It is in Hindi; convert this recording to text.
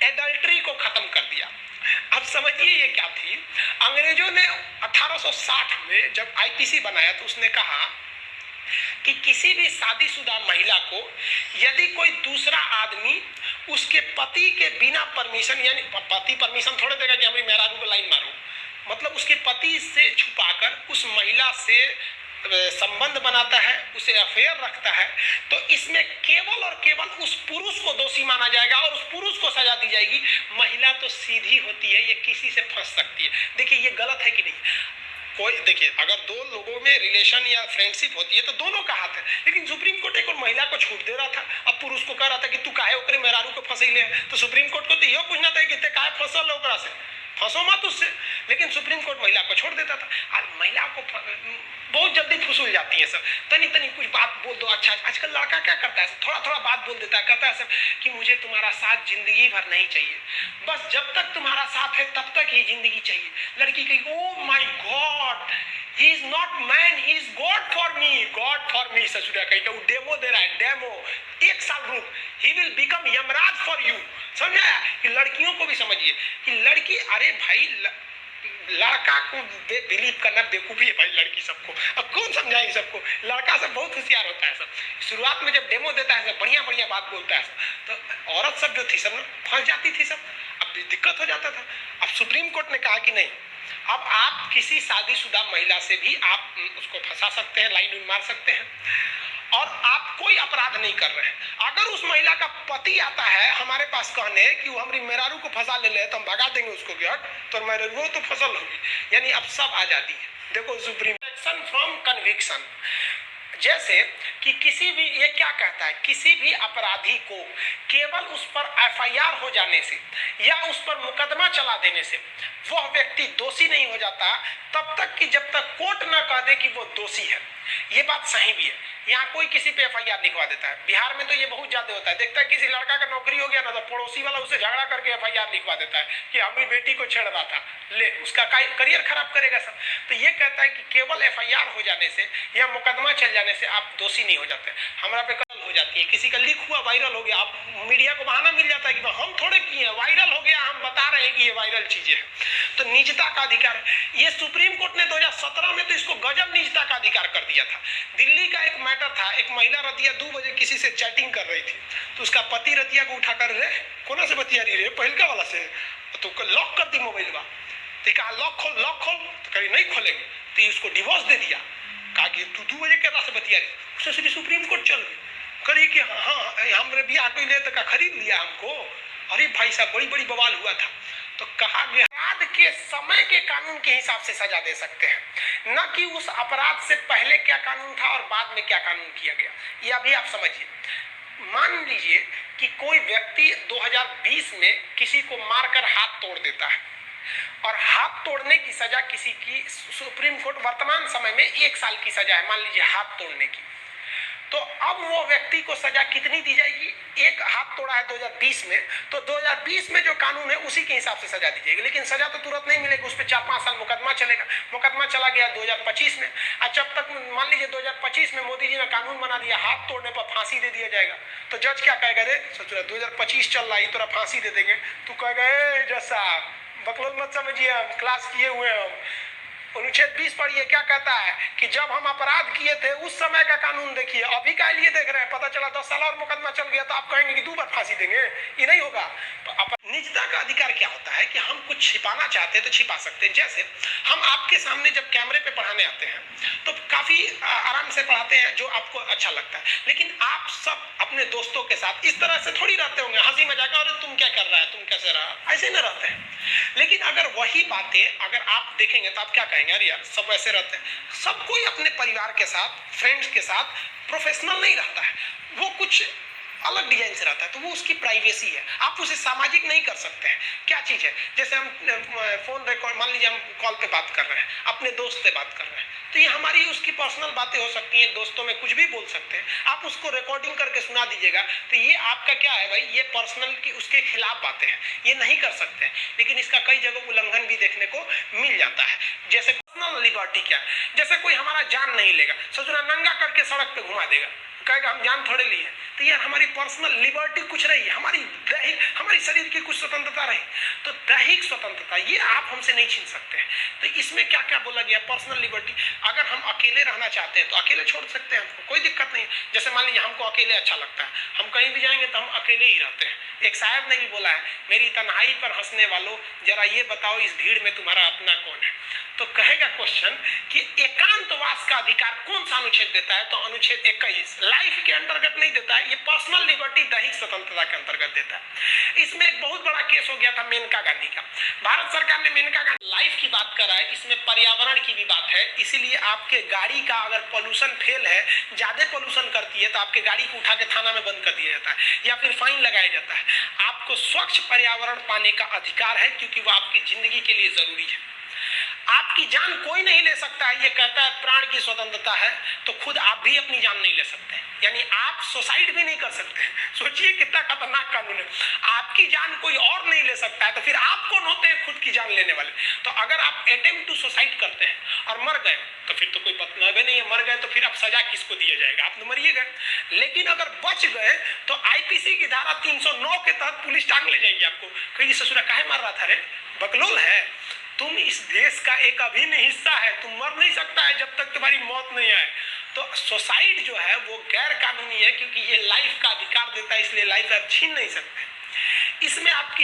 एडल्ट्री को खत्म कर दिया। अब समझिए ये क्या थी। अंग्रेजों ने 1860 में जब आईपीसी बनाया तो उसने कहा कि किसी भी शादीशुदा महिला को यदि कोई दूसरा आदमी उसके पति के बिना परमिशन, यानी पति परमिशन थोड़े देगा कि हमें मेहरारू को लाइन मारो, मतलब उसके पति से छुपाकर उस महिला से संबंध बनाता है, उसे अफेयर रखता है, तो इसमें केवल और केवल उस पुरुष को दोषी माना जाएगा और उस पुरुष को सजा दी जाएगी। महिला तो सीधी होती है, ये किसी से फंस सकती है। देखिए ये गलत है कि नहीं? कोई देखिए, अगर दो लोगों में रिलेशन या फ्रेंडशिप होती है तो दोनों का हाथ है, लेकिन सुप्रीम कोर्ट एक और महिला को छूट दे रहा था। अब पुरुष को कह रहा था कि तू काहे ओकरे मेहरारू को फंसैले, तो सुप्रीम कोर्ट को तो यह पूछना था कि ते काहे फंसल ओकरा से, फंसो मत उससे। लेकिन सुप्रीम कोर्ट महिला को छोड़ देता था। आज महिला को बहुत जल्दी फुसूल जाती है सब, तनी तनी कुछ बात बोल दो। अच्छा आजकल लड़का क्या करता है, थोड़ा थोड़ा बात बोल देता है, कहता है सब कि मुझे तुम्हारा साथ जिंदगी भर नहीं चाहिए, बस जब तक तुम्हारा साथ है तब तक ही जिंदगी चाहिए। लड़की कही oh my God, he is not man, he is God for me, God for me. ससुरा कही वो डेमो दे रहा है, डेमो, 1 साल रुक, he will become Yamraj for you. समझा? कि लड़कियों को भी समझिए कि लड़की, अरे भाई लड़का को बिलीव करना बेवकूफी है भाई लड़की सबको। अब कौन समझाए सबको? लड़का सब बहुत होशियार होता है सब, शुरुआत में जब डेमो देता है सब बढ़िया बढ़िया बात बोलता है सब, तो औरत सब जो थी सब फंस जाती थी सब, अब दिक्कत हो जाता था। अब सुप्रीम कोर्ट ने कहा कि नहीं, अब आप किसी शादीशुदा महिला से भी आप उसको फंसा सकते हैं, लाइन मार सकते हैं, और आप कोई अपराध नहीं कर रहे हैं। अगर उस महिला का पति आता है हमारे पास कहने कि वो हमारी मेहरारू को फंसा ले तो हम भगा देंगे उसको कि हट, तो मेहरारू तो फसल होगी, यानी अब सब आजादी है। देखो सुप्रीम फ्रॉम कन्विक्शन, जैसे कि किसी भी, ये क्या कहता है, किसी भी अपराधी को केवल उस पर एफआईआर हो जाने से या उस पर मुकदमा चला देने से वह व्यक्ति दोषी नहीं हो जाता तब तक कि जब तक कोर्ट न कह दे कि वो दोषी है। ये बात सही भी है। यहाँ कोई किसी पे एफआईआर लिखवा देता है, बिहार में तो ये बहुत ज्यादा होता है। देखता है किसी लड़का का नौकरी हो गया ना, तो पड़ोसी वाला उससे झगड़ा करके एफआईआर लिखवा देता है कि हमारी बेटी को छेड़ रहा था, ले उसका करियर खराब करेगा सब। तो ये कहता है कि केवल एफआईआर हो जाने से या मुकदमा चल जाने से आप दोषी नहीं हो जाते। हमारा पे कल हो जाती है, किसी का लीक हुआ, वायरल हो गया, आप मीडिया को बहाना मिल जाता है कि हम थोड़े किए, वायरल हो गया, हम बता रहे हैं कि ये वायरल चीजें है। तो निजता का अधिकार है। ये सुप्रीम कोर्ट ने 2017 में तो इसको गजब निजता का अधिकार कर दिया था। दिल्ली का एक मैटर था, एक महिला रतिया 2 बजे किसी से चैटिंग कर रही थी, तो उसका पति रतिया को उठाकर, रे कोना से बतिया रही रे, पहलका वाला से, तो लॉक कर दी मोबाइल बा, तो कहा लॉक खोल, लॉक खोल, तो कहीं नहीं खोलेंगे, तो उसको डिवोर्स दे दिया। कहा कि तू 2 बजे क्या से बतिया रही, उससे सीधी सुप्रीम कोर्ट चल गई, करी कि हाँ हमने भी आटो ले तो खरीद लिया हमको। अरे भाई साहब बड़ी बड़ी बवाल हुआ था। तो कहा गया अपराध के समय के कानून के हिसाब से सजा दे सकते हैं, न कि उस अपराध से पहले क्या कानून था और बाद में क्या कानून किया गया। ये अभी आप समझिए। मान लीजिए कि कोई व्यक्ति 2020 में किसी को मारकर हाथ तोड़ देता है और हाथ तोड़ने की सजा किसी की सुप्रीम कोर्ट वर्तमान समय में 1 साल की सजा है, मान लीजिए हाथ तोड़ने की। तो अब वो व्यक्ति को सजा कितनी दी जाएगी? एक हाथ तोड़ा है 2020 में, तो 2020 में जो कानून है उसी के हिसाब से सजा दी जाएगी। लेकिन सजा तो तुरंत नहीं मिलेगी, उस पर 4-5 साल मुकदमा चलेगा। मुकदमा चला गया 2025 में, और जब तक मान लीजिए 2025 में मोदी जी ने कानून बना दिया हाथ तोड़ने पर फांसी दे दिया जाएगा, तो जज क्या कहेगा, रे सोच रहा 2025 चल रहा है, तुरा फांसी दे देंगे। तू कहेगा जज साहब बकलोल मत समझिए, हम क्लास किए हुए हैं, हम अनुच्छेद 20 पढ़िए, क्या कहता है कि जब हम अपराध किए थे उस समय का कानून देखिए, अभी का लिए देख रहे हैं, पता चला 10 साल और मुकदमा चल गया तो आप कहेंगे कि 2 बार फांसी देंगे, ये नहीं होगा। तो निजता का अधिकार क्या होता है कि हम कुछ छिपाना चाहते हैं तो छिपा सकते हैं। जैसे हम आपके सामने जब कैमरे पे पढ़ाने आते हैं तो काफी आराम से पढ़ाते हैं जो आपको अच्छा लगता है, लेकिन आप सब अपने दोस्तों के साथ इस तरह से थोड़ी रहते होंगे, हंसी मजाक, और तुम क्या कर रहा है, तुम कैसे रहा, ऐसे न रहते हैं। लेकिन अगर वही बातें अगर आप देखेंगे तो आप क्या कहेंगे, अरे यार सब ऐसे रहते हैं। सब कोई अपने परिवार के साथ, फ्रेंड्स के साथ प्रोफेशनल नहीं रहता है, वो कुछ अलग डिजाइन से रहता है, तो वो उसकी प्राइवेसी है, आप उसे सामाजिक नहीं कर सकते हैं। क्या चीज है, जैसे हम फोन रिकॉर्ड, मान लीजिए हम कॉल पे बात कर रहे हैं, अपने दोस्त से बात कर रहे हैं, तो ये हमारी उसकी पर्सनल बातें हो सकती हैं, दोस्तों में कुछ भी बोल सकते हैं, आप उसको रिकॉर्डिंग करके सुना दीजिएगा, तो ये आपका क्या है भाई, ये पर्सनल की उसके खिलाफ बातें हैं, ये नहीं कर सकते हैं। लेकिन इसका कई जगह उल्लंघन भी देखने को मिल जाता है। जैसे पर्सनल लिबर्टी क्या है, जैसे कोई हमारा जान नहीं लेगा, ससुरा नंगा करके सड़क पे घुमा देगा, कहेगा हम जान थोड़े लिए, तो यार हमारी पर्सनल लिबर्टी कुछ रही, हमारी शरीर की कुछ स्वतंत्रता रही, तो दैहिक स्वतंत्रता ये आप हमसे नहीं छीन सकते हैं। तो इसमें क्या क्या बोला गया, पर्सनल लिबर्टी, अगर हम अकेले रहना चाहते हैं तो अकेले छोड़ सकते हैं, हमको कोई दिक्कत नहीं। जैसे मान लीजिए हमको अकेले अच्छा लगता है, हम कहीं भी जाएंगे तो हम अकेले ही रहते हैं। एक शायर ने भी बोला है, मेरी तन्हाई पर हंसने वालों जरा ये बताओ इस भीड़ में तुम्हारा अपना कौन है। तो कहेगा क्वेश्चन कि एकांतवास का अधिकार कौन सा अनुच्छेद देता है, तो अनुच्छेद 21 लाइफ के अंतर्गत नहीं देता है, ये पर्सनल लिबर्टी दैहिक स्वतंत्रता के अंतर्गत देता है। इसमें एक बहुत बड़ा केस हो गया था मेनका गांधी का। भारत सरकार ने मेनका गांधी लाइफ की बात करा है, इसमें पर्यावरण की भी बात है, इसीलिए आपके गाड़ी का अगर पोल्यूशन फेल है, ज्यादा पोल्यूशन करती है, तो आपके गाड़ी को उठा के थाना में बंद कर दिया जाता है या फिर फाइन लगाया जाता है। आपको स्वच्छ पर्यावरण पाने का अधिकार है, क्योंकि वो आपकी जिंदगी के लिए जरूरी है। आपकी जान कोई नहीं ले सकता है, ये कहता है प्राण की स्वतंत्रता है, तो खुद आप भी अपनी जान नहीं ले सकते, यानी आप सुसाइड भी नहीं कर सकते। सोचिए कितना खतरनाक कानून है, आपकी जान कोई और नहीं ले सकता है, तो फिर आप कौन होते हैं खुद की जान लेने वाले। तो अगर आप अटेम्प्ट टू सुसाइड करते हैं और मर गए तो फिर तो कोई मतलब नहीं है, मर गए तो फिर आप सजा किसको दिया जाएगा, आप तो मरिए गए। लेकिन अगर बच गए तो आईपीसी की धारा 309 के तहत पुलिस टांग ले जाएगी आपको, कहीं ससुरा काहे मार रहा था रे, बकलोल है, तुम इस देश का एक अभिन्न हिस्सा है, तुम मर नहीं सकता है जब तक तुम्हारी मौत नहीं आए। तो सुसाइड जो है वो गैर कानूनी है, क्योंकि ये लाइफ का अधिकार देता है, इसलिए लाइफ आप छीन नहीं सकते। इसमें आपकी